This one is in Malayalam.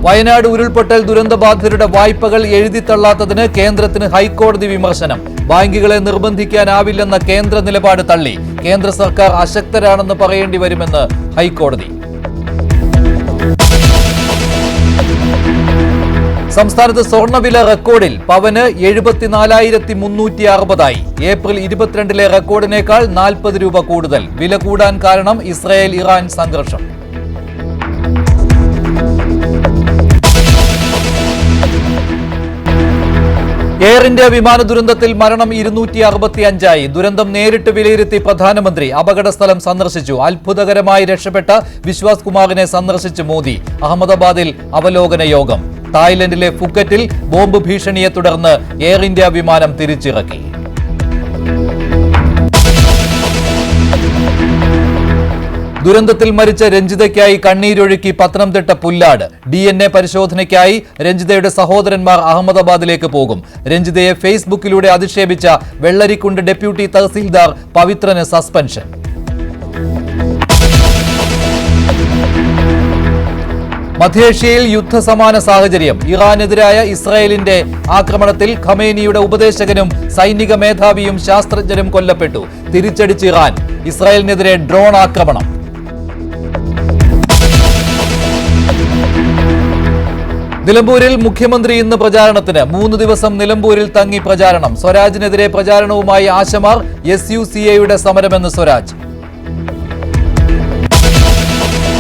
വയനാട് ഉരുൾപൊട്ടൽ ദുരന്തബാധിതരുടെ വായ്പകൾ എഴുതിത്തള്ളാത്തതിന് കേന്ദ്രത്തിന് ഹൈക്കോടതി വിമർശനം. ബാങ്കുകളെ നിർബന്ധിക്കാനാവില്ലെന്ന കേന്ദ്ര നിലപാട് തള്ളി. കേന്ദ്ര സർക്കാർ അശക്തരാണെന്ന് പറയേണ്ടി വരുമെന്ന് ഹൈക്കോടതി. സംസ്ഥാനത്ത് സ്വർണ്ണവില റെക്കോർഡിൽ. പവന് 74,360 ഏപ്രിൽ 22 റെക്കോർഡിനേക്കാൾ 40 രൂപ കൂടുതൽ. വില കൂടാൻ കാരണം ഇസ്രായേൽ ഇറാൻ സംഘർഷം. എയർ ഇന്ത്യ വിമാന ദുരന്തത്തിൽ മരണം 265. ദുരന്തം നേരിട്ട് വിലയിരുത്തി പ്രധാനമന്ത്രി. അപകടസ്ഥലം സന്ദർശിച്ചു. അത്ഭുതകരമായി രക്ഷപ്പെട്ട വിശ്വാസ് കുമാറിനെ സന്ദർശിച്ച് മോദി. അഹമ്മദാബാദിൽ അവലോകന യോഗം. തായ്ലൻഡിലെ ഫുക്കറ്റിൽ ബോംബ് ഭീഷണിയെ തുടർന്ന് എയർ ഇന്ത്യ വിമാനം തിരിച്ചിറക്കി. ദുരന്തത്തിൽ മരിച്ച രഞ്ജിതയ്ക്കായി കണ്ണീരൊഴുക്കി പത്തനംതിട്ട പുല്ലാട്. DNA പരിശോധനയ്ക്കായി രഞ്ജിതയുടെ സഹോദരന്മാർ അഹമ്മദാബാദിലേക്ക് പോകും. രഞ്ജിതയെ ഫേസ്ബുക്കിലൂടെ അധിക്ഷേപിച്ച വെള്ളരിക്കുണ്ട് ഡെപ്യൂട്ടി തഹസീൽദാർ പവിത്രന് സസ്പെൻഷൻ. മധ്യേഷ്യയിൽ യുദ്ധസമാന സാഹചര്യം. ഇറാനെതിരായ ഇസ്രായേലിന്റെ ആക്രമണത്തിൽ ഖമേനിയുടെ ഉപദേശകനും സൈനിക മേധാവിയും ശാസ്ത്രജ്ഞരും കൊല്ലപ്പെട്ടു. തിരിച്ചടിച്ച് ഇറാൻ. ഇസ്രായേലിനെതിരെ ഡ്രോൺ ആക്രമണം. നിലമ്പൂരിൽ മുഖ്യമന്ത്രി ഇന്ന് പ്രചാരണത്തിന്. 3 ദിവസം നിലമ്പൂരിൽ തങ്ങി പ്രചാരണം. സ്വരാജിനെതിരെ പ്രചാരണവുമായി ആശമാർ. SUCA യുടെ സമരമെന്ന് സ്വരാജ്.